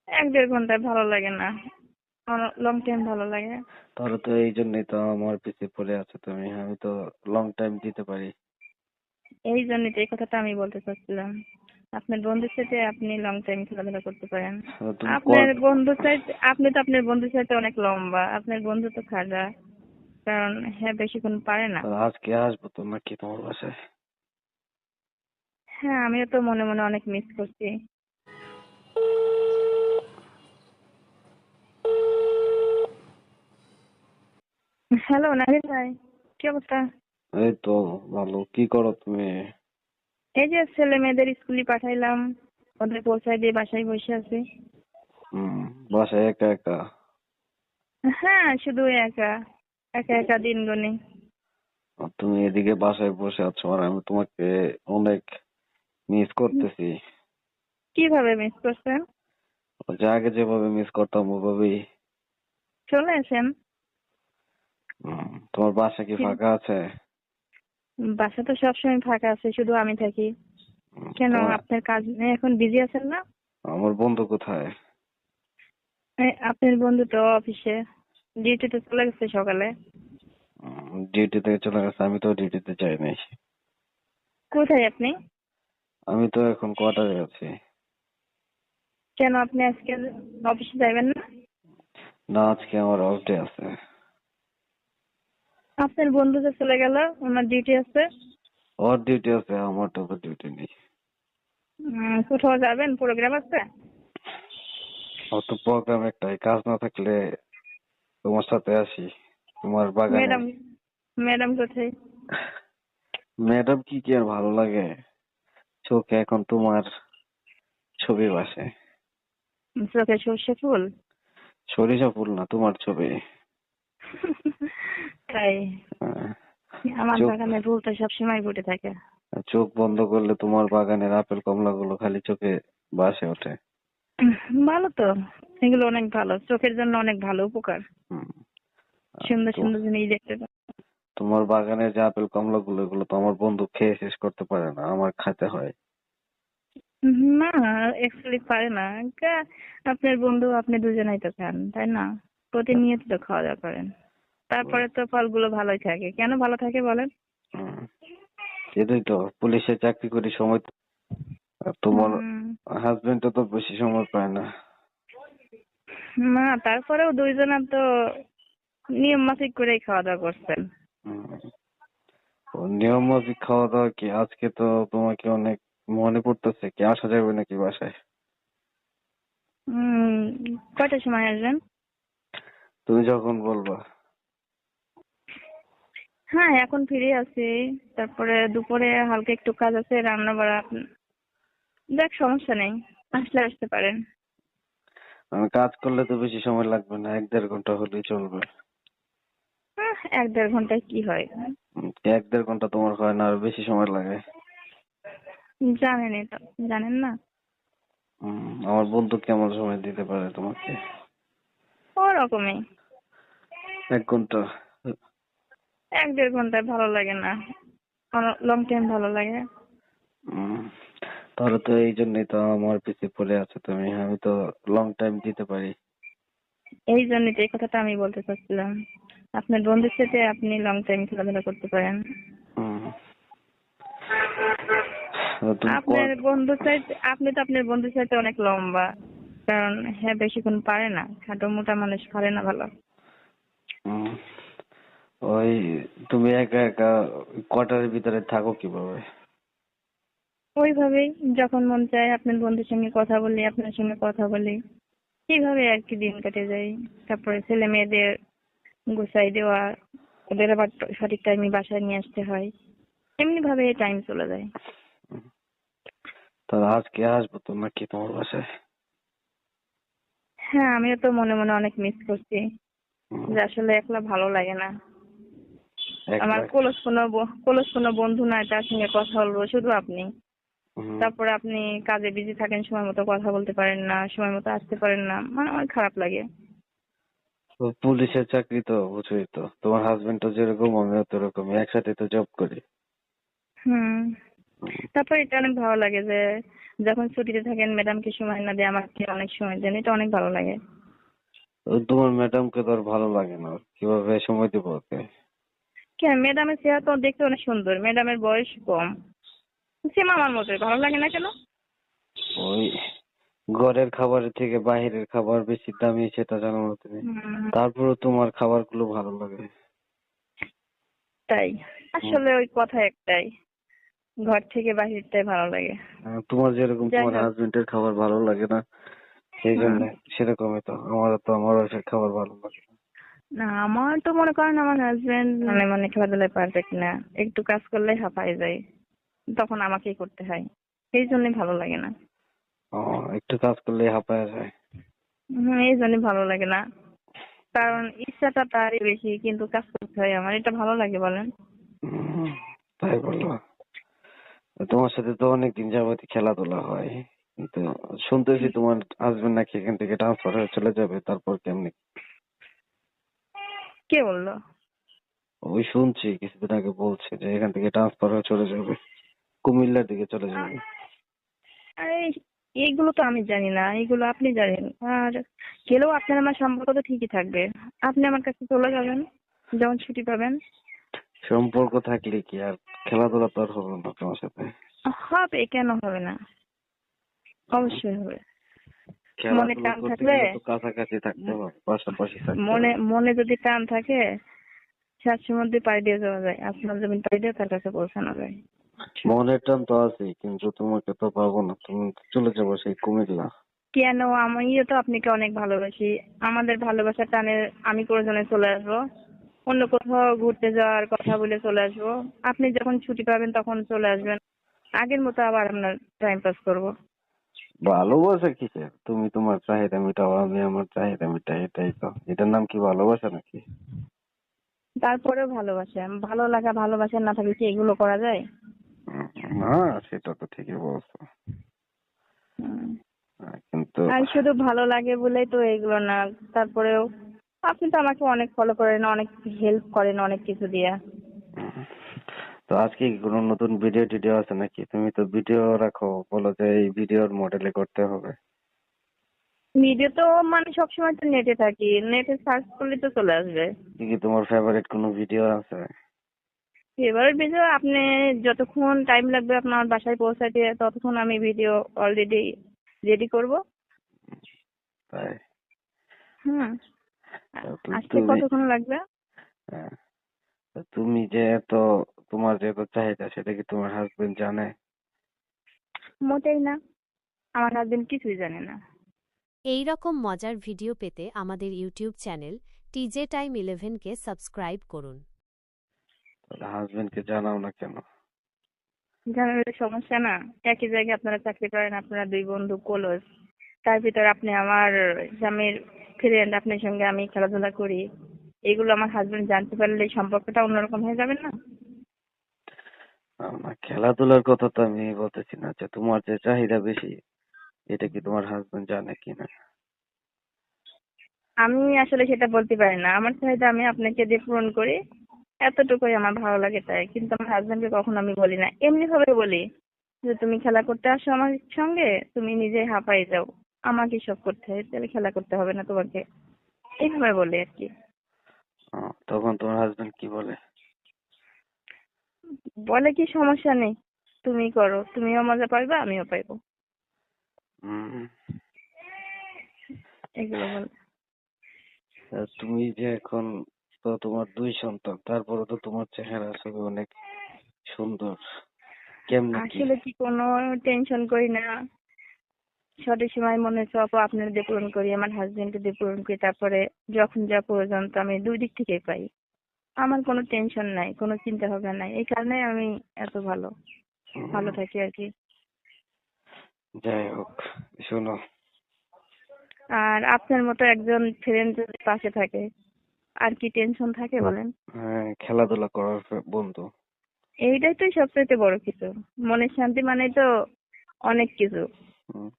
1-1.5 ঘন্টায় ভালো লাগে না, লং টাইম ভালো লাগে। তাহলে তো এই জন্যই তো আমার পিছে পড়ে আছো তুমি, আমি তো লং টাইম দিতে পারি। এই জন্যই তো এই কথাটা আমি বলতে চাচ্ছিলাম, আপনার বন্ধুর সাথে আপনি লং টাইম খেলাধুলা করতে পারেন। তুমি আপনার বন্ধুর চাইতে আপনি তো আপনার বন্ধুর চাইতে অনেক লম্বা, আপনার বন্ধু তো খাজা, কারণ হ্যাঁ বেশিক্ষণ পারে না। আজকে আসবো তো নাকি তোমার বাসায়? হ্যাঁ, আমিও তো মনে মনে অনেক মিস করছি। হ্যালো নাহিদ ভাই, কি অবস্থা? এই তো ভালো। কি করো তুমি? এই যে ছেলে মেয়েদের স্কুলে পাঠাইলাম, ওদের পৌঁছায় দিয়ে বাসায় বসে আছি। হম, বাসায় একা একা? হ্যাঁ, শুধু একা একা একা দিন গুনি। আর তুমি এদিকে বাসায় বসে আছো আর আমি তোমাকে অনেক মিস করতেছি। কিভাবে মিস করছেন? যে আগে যেভাবে মিস করতাম ওভাবেই। চলে আসেন। তোমার বাসা কি ফাঁকা আছে? বাসা তো সবসময় ফাঁকা আছে, শুধু আমি থাকি। কেন, তোমার আপনার কাজ নেই, এখন বিজি আছেন না? আমার বন্ধু কোথায়? আপনার বন্ধু তো অফিসে, ডিউটিতে চলে গেছে সকালে। ডিউটি থেকে চলে গেছে, আমি তো ডিউটিতে যাই নাই। কোথায় আপনি? আমি তো এখন কোয়ার্টারে আছি। কেন, আপনি আজকে অফিসে যাবেন না? না, আজকে আমার অফ ডে আছে। আপনার বন্ধু যে চলে গেল, ওনার ডিউটি আছে। ওর ডিউটি আছে, আমার তো ডিউটি নেই। কোথাও যাবেন, প্রোগ্রাম আছে? ওর তো প্রোগ্রাম একটাই, কাজ না থাকলে তোমার সাথে আসি তোমার বাগানে। ম্যাডাম, ম্যাডাম কোথায়? ম্যাডাম কি কি আর ভালো লাগে? চোখে এখন তোমার ছবি ভাসে। চোখে সর্ষে ফুল? সরিষা ফুল না, তোমার ছবি। তাই? আহ, আমার চোখ বাগানে ফুল তো সবসময় ফুটে থাকে। চোখ বন্ধ করলে তোমার বাগানের আপেল কমলা গুলো খালি চোখে ভাসে ওঠে। ভালো তো, এগুলো অনেক ভালো, চোখের জন্য অনেক ভালো উপকার। হুম, সুন্দর তো সুন্দর জিনিস দেখতে পাই। তোমার বাগানের যে আপেল কমলা গুলো, এগুলো তো আমার বন্ধু খেয়ে শেষ করতে পারে না, আমার খেতে হয়। না, অ্যাকচুয়ালি পারে না। আপনার বন্ধু আপনি দুজনেই তো খান, তাই না? প্রতিনিয়ত তো খাওয়া দাওয়া করেন, তারপরে তো ফলগুলো ভালোই থাকে। কেন ভালো থাকে বলেন? হুম, সেটাই তো, পুলিশের চাকরি করি সময় আর তোমার হুম, হাজবেন্ড তো বেশি সময় পায় না। না তারপরেও দুইজনা তো নিয়ম মাফিক করেই খাওয়া দাওয়া করছেন। হুম, ও নিয়ম মাফিক খাওয়া দাওয়া কি? আজকে তো তোমাকে অনেক মনে পড়তেছে, কি আসা যাবে নাকি বাসায়? হুম, কয়টার সময় আসবেন? তুমি যখন বলবা। হ্যাঁ, এখন ফ্রি আছি। তারপরে দুপুরে হালকা একটু কাজ আছে, রান্না বাড়া। দেখ, সমস্যা নেই, আসলে আসতে পারেন। আমি কাজ করলে তো বেশি সময় লাগবে না, 1-1.5 ঘন্টা হলেই চলবে। 1-1.5 ঘন্টায় কি হয়? 1-1.5 ঘন্টা তোমার হয় না, আর বেশি সময় লাগে? জানেনই তো, জানেন না? আমার বন্ধু কেমন সময় দিতে পারে তোমাকে? ওরকমই। 1 ঘন্টা? 1-1.5 ঘন্টায় ভালো লাগে না, লং টাইম ভালো লাগে। উম, তাহলে তো এই জন্যই তো আমার পিছে পড়ে আছো তুমি, আমি তো লং টাইম দিতে পারি। এই জন্যই তো এই কথাটা আমি বলতে চাচ্ছিলাম, আপনার বন্ধুর সাথে আপনি লং টাইম খেলাধুলা করতে পারেন। হুম, তুমি আপনার বন্ধুর চাইতে আপনি তো আপনার বন্ধুর চাইতে অনেক লম্বা, কারণ হ্যাঁ বেশিক্ষণ পারে না, খাটো মোটা মানুষ পারে না ভালো। উম, ওই তুমি একা একা কোয়ার্টারের ভিতরে থাকো কিভাবে? ওইভাবেই, যখন মন চায় আপনার বন্ধুর সঙ্গে কথা বলি, আপনার সঙ্গে কথা বলি, এইভাবে আর কি দিন কেটে যায়। তারপরে ছেলে মেয়েদের গুছাই দেওয়া, ওদের আবার সঠিক টাইমে বাসায় নিয়ে আসতে হয়, এমনি ভাবে টাইম চলে যায়। উম, তাহলে আজকে আসবো তো নাকি তোমার বাসায়? হ্যাঁ, আমিও তো মনে মনে অনেক মিস করছি, উম, যে আসলে একলা ভালো লাগে না। আমার একলা? ক্লোজ কোনো বন্ধু নাই তার সঙ্গে কথা বলবো, শুধু আপনি। উম, তারপরে আপনি কাজে বিজি থাকেন, সময় মতো কথা বলতে পারেন না, সময় মতো আসতে পারেন না, মানে আমার খারাপ লাগে। তো পুলিশের চাকরি তো বুঝোই তো, তোমার হাজবেন্ড তো যেরকম আমিও তো এরকমই, একসাথে তো জব করি। হুম, তারপর এটা অনেক ভালো লাগে যে যখন ছুটিতে থাকেন ম্যাডামকে সময় না দিয়ে আমাকে অনেক সময় দেন, এটা অনেক ভালো লাগে। তোমার ম্যাডামকে তো আর ভালো লাগে না, কিভাবে সময় দেবো ওকে? কেন, ম্যাডামের চেহারা তো দেখতে অনেক সুন্দর, ম্যাডামের বয়স কম, সেম আমার মতোই, ভালো লাগে না কেন? ওই ঘরের খাবারের থেকে বাইরের খাবার বেশি দামি, সেটা জানো না তুমি? হুম, তারপরে তোমার খাবারগুলো ভালো লাগে। তাই হুম। আসলে ওই কথা একটাই, ঘর থেকে বাহিরটাই ভালো লাগে। তোমার যেরকম যাই তোমার হোক। হাজবেন্ডের খাবার ভালো লাগে না, সেই জন্য হুম। সেরকমই তো আমারও, তো আমার ওয়াইফের খাবার ভালো লাগে না। না, আমার তো মনে করেন আমার হাজবেন্ড মানে মানে খেলাধুলায় পারফেক্ট না, একটু কাজ করলেই হাঁপায় যায়, তখন আমাকেই করতে হয়, এই জন্যই ভালো লাগে না। ও, একটু কাজ করলেই হাঁপায় যায়। এই জন্যই ভালো লাগে না, কারণ ইচ্ছাটা তারই বেশি কিন্তু কাজ করতে হয় আমার, এটা ভালো লাগে বলেন? উম, তাই বললো? তোমার সাথে তো অনেকদিন যাবতই খেলাধুলা হয়, কিন্তু শুনতেছি তোমার হাজবেন্ড নাকি এখান থেকে ট্রান্সফার হয়ে চলে যাবে, তারপর কেমনি? কে বললো? ওই শুনছি কিছুদিন আগে বলছে যে এখান থেকে ট্রান্সফার হয়ে চলে যাবে, কুমিল্লার দিকে চলে আ- যাবে। আরে এইগুলো তো আমি জানি না, এইগুলো আপনি জানেন। আর গেলেও আপনার আমার সম্পর্ক তো ঠিকই থাকবে, আপনি আমার কাছে চলে যাবেন যখন ছুটি পাবেন। সম্পর্ক থাকলে কি আর খেলাধুলা তো আর হবে না তোমার সাথে? হবে, কেন হবে না, উম, অবশ্যই হবে। মনে খেলাধুলা টান করতে থাকলে, গেলে তো কাছাকাছি থাকতে হবে, পাশাপাশি থাকতে মনে হবে। মনে যদি টান থাকে, সাতশোর মধ্যে পাড়ি দিয়ে যাওয়া যায়, আসমান জমিন পাড়ি দিয়ে তার কাছে পৌঁছানো যায়। মনের টান তো আছেই, কিন্তু তোমাকে তো পাবো না, তুমি তো চলে যাবো সেই কুমিল্লা। কেন, আমিও তো আপনাকে অনেক ভালোবাসি, আমাদের ভালোবাসার টানে আমি প্রয়োজনে চলে আসবো, অন্য কোথাও ঘুরতে যাওয়ার কথা বলে চলে আসবো, আপনি যখন ছুটি পাবেন তখন চলে আসবেন, আগের মতো আবার আপনার টাইম পাস করবো। ভালোবাসা কিসের? তুমি তোমার চাহিদা মেটাও, আমি আমার চাহিদা মেটাই, এটাই তো। এটার নাম কি ভালোবাসা নাকি? তারপরেও ভালোবাসা, ভালো লাগা ভালোবাসা না থাকলে কি এগুলো করা যায়? উম, না, সেটা তো ঠিকই বলছো। হুম। কিন্তু আর শুধু ভালো লাগে বলেই তো এগুলো না, তারপরেও আপনি তো আমাকে অনেক ফলো করেন, অনেক হেল্প করেন অনেক কিছু দিয়া। উম, তো আজকে কি কোনো নতুন ভিডিও টিডিও আছে নাকি? তুমি তো ভিডিও রাখো, বলো যে এই ভিডিওর মডেলে করতে হবে। ভিডিও তো মানে সবসময় তো নেটে থাকি, নেটে সার্চ করলে তো চলে আসবে। কি কি তোমার ফেভারিট কোনো ভিডিও আছে? এবার ভিডিও আপনি যতক্ষণ টাইম লাগবে আপনার বাসায় পৌঁছাতে ততক্ষণ আমি ভিডিও অলরেডি রেডি করব। তাই? হুম। আসতে তুমি কতক্ষণ লাগবে? হ্যাঁ, তো তুমি যে এত, তোমার যে এত চাহিদা, সেটা কি তোমার হাজবেন্ড জানে? মোটেই না, আমার হাজবেন্ড কিছুই জানে না। এই রকম মজার ভিডিও পেতে আমাদের ইউটিউব চ্যানেল টিজে টাইম 11কে সাবস্ক্রাইব করুন। তাহলে হাজবেন্ডকে জানাও না কেন? জানার সমস্যা না, একই জায়গায় আপনারা চাকরি করেন, আপনারা দুই বন্ধু ক্লোজ, তার ভিতর আপনি আমার স্বামীর ফ্রেন্ড, আপনার সঙ্গে আমি খেলাধুলা করি, এগুলো আমার হাজবেন্ড জানতে পারলে এই সম্পর্কটা অন্যরকম হয়ে যাবে না? না, খেলাধুলার কথা তো আমি বলতেছি না, যে তোমার যে চাহিদা বেশি, এটা কি তোমার হাজবেন্ড জানে কিনা? আমি আসলে সেটা বলতে পারি না, আমার চাহিদা আমি আপনাকে দিয়ে পূরণ করি, এতটুকুই আমার ভালো লাগে তাই, কিন্তু আমার হাজবেন্ডকে কখনো আমি বলি না, এমনি ভাবে বলি যে তুমি খেলা করতে আসো আমার সঙ্গে, তুমি নিজে হাঁপাই যাও, আমাকে সব করতে হয়, তাহলে খেলা করতে হবে না তোমাকে, এইভাবে বলি আর কি। তখন তোমার হাজবেন্ড কি বলে? বলে কি সমস্যা নেই, তুমি করো, তুমিও মজা পাইবা আমিও পাইবো, উম, এগুলো বলে। তা তুমি যে এখন, তো তোমার দুই সন্তান, তারপরে তো তোমার চেহারা ছবি অনেক সুন্দর, কেমনে কি? আসলে কি কোনো টেনশন করি না, সঠিক সময় মনে চাপ আপনার দিয়ে পূরণ করি, আমার হাজবেন্ডকে দিয়ে পূরণ করি, তারপরে যখন যা প্রয়োজন তো আমি দুই দিক থেকেই পাই, আমার কোনো টেনশন নাই, কোনো চিন্তা ভাবনা নাই, এই কারণে আমি এত ভালো ভালো উম, থাকি আর কি। যাই হোক, শোনো। আর আপনার মতো একজন ফ্রেন্ড যদি পাশে থাকে আর কি টেনশন থাকে বলেন? হ্যাঁ, খেলাধুলা করার বন্ধু। এইটাই তো সবচেয়ে বড় কিছু, মনের শান্তি মানে তো অনেক কিছু, উম,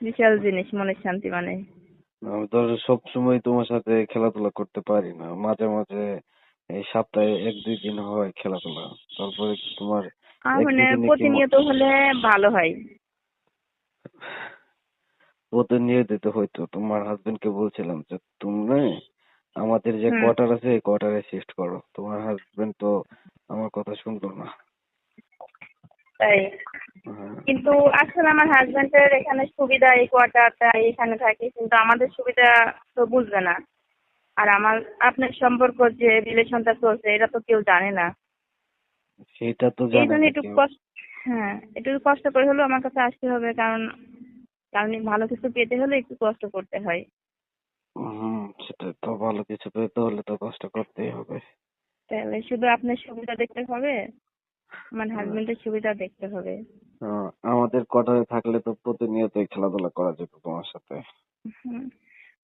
বিশাল জিনিস মনের শান্তি মানে। আমি তো সব সময় তোমার সাথে খেলাধুলা করতে পারি না, মাঝে মাঝে এই সপ্তাহে এক দুই দিন হয় খেলাধুলা, তারপরে কি তোমার মানে একদিনে কি প্রতিনিয়ত হলে ভালো হয়। প্রতিনিয়ত দিতে হইতো। তোমার হাজবেন্ড কে বলছিলাম যে তুমি আমাদের যে হুম, কোয়ার্টার আছে এই কোয়ার্টারে শিফট করো। তোমার হাজবেন্ড তো আমার কথা শুনলো না। তাই। হ্যাঁ, কিন্তু আসলে আমার হাজবেন্ডের এখানে সুবিধা, এই কোয়ার্টারটা এখানে থাকে, কিন্তু আমাদের সুবিধা তো বুঝবে না। আর আমার আপনার সম্পর্ক যে রিলেশনটা চলছে এটা তো কেউ জানে না। সেটা তো এই জানে জন্য না একটু কেউ। কষ্ট, হ্যাঁ একটু কষ্ট করে হলেও আমার কাছে আসতে হবে, কারণ কারণ ভালো কিছু পেতে হলে একটু কষ্ট করতে হয়। সেটা তো, ভালো কিছু পেতে হলে তো কষ্ট করতেই হবে। তাহলে শুধু আপনার সুবিধা দেখতে হবে, আমার হ্যাঁ, হাজবেন্ডের সুবিধা দেখতে হবে। আমাদের কোয়ার্টারে থাকলে তো প্রতিনিয়তই খেলাধুলা করা যেত তোমার সাথে। হুম,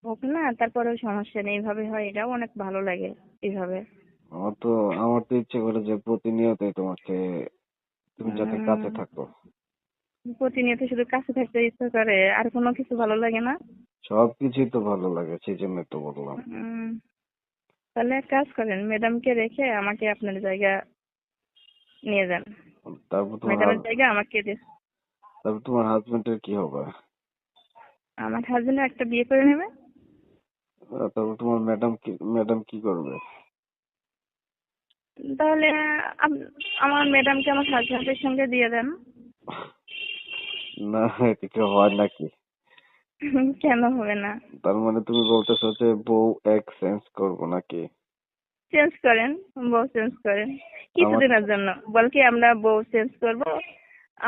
হোক না, তারপরেও সমস্যা নেই, এইভাবে হয়, এটাও অনেক ভালো লাগে এইভাবে। আমার তো আমার তো ইচ্ছে করে যে প্রতিনিয়তই তোমাকে, তুমি যাতে কাছে উম, থাকো। প্রতিনিয়ত শুধু কাছে থাকতে ইচ্ছে করে, আর কোনো কিছু ভালো লাগে না? সবকিছুই তো ভালো লাগে, সেই জন্যই তো বললাম। উম, তাহলে এক কাজ করেন, ম্যাডামকে রেখে আমাকে আপনার জায়গা নিয়ে যান। তারপর তোমার ম্যাডামের জায়গা আমাকে তারপর তোমার হাজবেন্ডের কি হবে? আমার হাজবেন্ড একটা বিয়ে করে নেবে। তারপর তোমার ম্যাডাম কি করবে? তাহলে আমার ম্যাডামকে আমার হাজবেন্ডের সঙ্গে দিয়ে দেন। না, এটা কি হয় নাকি? কেন হবে না? তার মানে তুমি বলতেছো যে বউ এক্সচেঞ্জ করবো নাকি? চেঞ্জ করেন, বউ চেঞ্জ করেন আমার কিছুদিনের জন্য। বল কি আমরা বউ চেঞ্জ করব,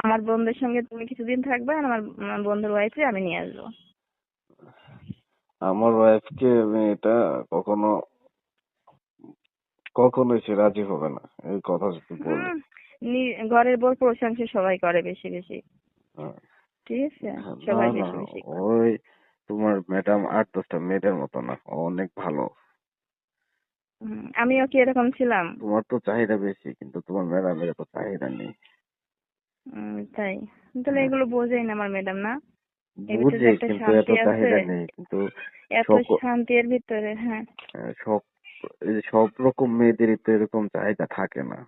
আমার বন্ধুর সঙ্গে তুমি কিছুদিন থাকবে, আর আমার বন্ধুর ওয়াইফে আমি নিয়ে আসবো। আমার ওয়াইফকে আমি এটা কখনো কখনোই সে রাজি হবে না এই কথা যদি বলি। হুম, ঘরের বউর প্রশংসা সবাই করে বেশি বেশি। হ্যাঁ, ঠিক আছে, না সবাই না, বেশি বেশি করে। ওই তোমার ম্যাডাম 8-10টা মেয়েদের মতো না, ও অনেক ভালো। আমিও কি এরকম ছিলাম? তোমার তো চাহিদা বেশি, কিন্তু তোমার ম্যাডামের এত চাহিদা নেই। তাই? তাহলে হ্যাঁ, এগুলো বোঝেই না আমার ম্যাডাম না? এর ভিতরে বুঝি যে একটা কিন্তু এত শান্তি আছে, চাহিদা নেই, কিন্তু এত সক শান্তি এর ভিতরে, হ্যাঁ। সব এই যে সব রকম মেয়েদেরই তো এরকম চাহিদা থাকে না।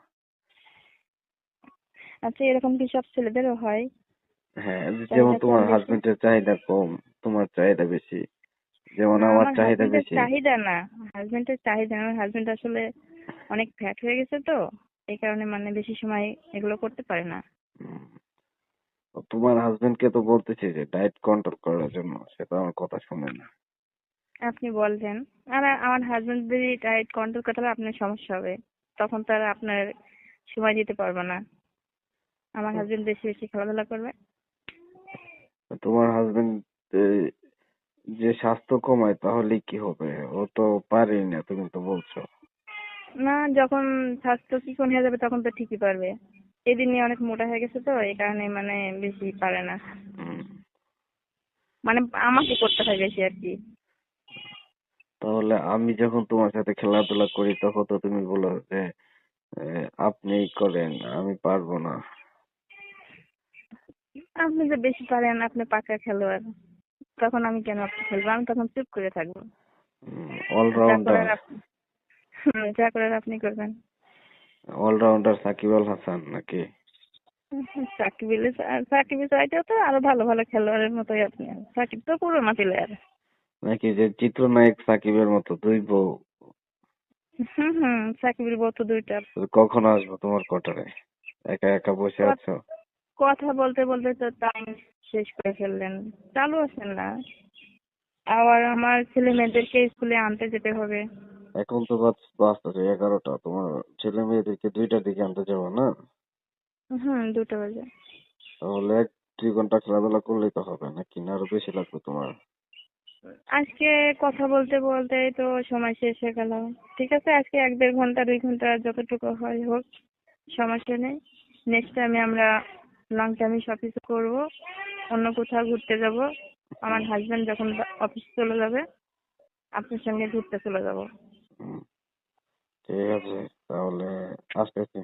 আচ্ছা, এরকম কি সব ছেলেদেরও হয়? হ্যাঁ, যেমন চাহিদা কম তোমার বেশি? হাজবেন্ডের চাহিদা কম, তোমার চাহিদা বেশি, যেমন না, আমার আমার চাহিদা হাজবেন্ডের বেশি। চাহিদা না, হাজবেন্ডের চাহিদা না, আমার হাজবেন্ড আসলে অনেক ফ্যাট হয়ে গেছে তো, এই কারণে মানে বেশি সময় এগুলো করতে পারে না। উম, তো তোমার হাজবেন্ডকে তো বলতেছি যে ডায়েট কন্ট্রোল করার জন্য, সেটা আমার কথা শুনে না। আপনি বলছেন, আর আমার হাজবেন্ড যদি ডায়েট কন্ট্রোল করতে হবে আপনার সমস্যা হবে, তখন তো আর আপনার সময় দিতে পারবে না। আমার হাজবেন্ড বেশি বেশি খেলাধুলা করবে। তোমার হাজবেন্ড যে স্বাস্থ্য কমায় তাহলে কি হবে? ও তো পারেই না, তুমি তো বলছো। না, যখন স্বাস্থ্য চিকন হয়ে যাবে তখন তো ঠিকই পারবে। এদিন নিয়ে অনেক মোটা হয়ে গেছে তো, এই কারণে মানে বেশি পারে না। উম, মানে আমাকে করতে হয় বেশি আর কি। তাহলে আমি যখন তোমার সাথে খেলাধুলা করি তখন তো তুমি বলো যে আপনিই করেন, আমি পারবো না। আপনি যে বেশি পারেন, আপনি পাকা খেলোয়াড়, তখন আমি কেন আপনি খেলবো? আমি তখন চুপ করে থাকবো। যা অলরাউন্ডার। করার আপনি, যা করার আপনি করবেন। অলরাউন্ডার সাকিব আল হাসান নাকি? সাকিবের চাইতেও তো আরো ভালো ভালো খেলোয়াড়ের মতোই আপনি। সাকিব তো পুরো মাটি প্লেয়ার। নাকি যে চিত্রনায়ক সাকিবের মতো দুই বউ? সাকিবের বউ তো দুইটা। তো কখন আসবো তোমার কোয়ার্টারে? একা একা বসে ক- আছো? কথা বলতে বলতে তো টাইম শেষ করে ফেললেন, চালু আছেন না। আবার আমার ছেলে মেয়েদেরকে স্কুলে আনতে যেতে হবে। এখন তো বাজতেছে 11টা, তোমার ছেলে মেয়েদেরকে 2টার দিকে আনতে যাবো না? 2টা বাজে। তাহলে 1-2 ঘন্টা খেলাধুলা করলেই তো হবে নাকি, না আরো বেশি লাগবে তোমার? আজকে কথা বলতে বলতে তো সময় শেষ হয়ে গেল। ঠিক আছে, আজকে 1-1.5 ঘন্টা 2 ঘন্টা যতটুকু হয় হোক, সমস্যা নেই। নেক্সট টাইমে আমরা লং টাইমে সব কিছু করবো, অন্য কোথাও ঘুরতে যাব। আমার হুম, হাজবেন্ড যখন অফিস চলে যাবে, আপনার সঙ্গে ঘুরতে চলে যাব। হুম, ঠিক আছে, তাহলে আসতেছি।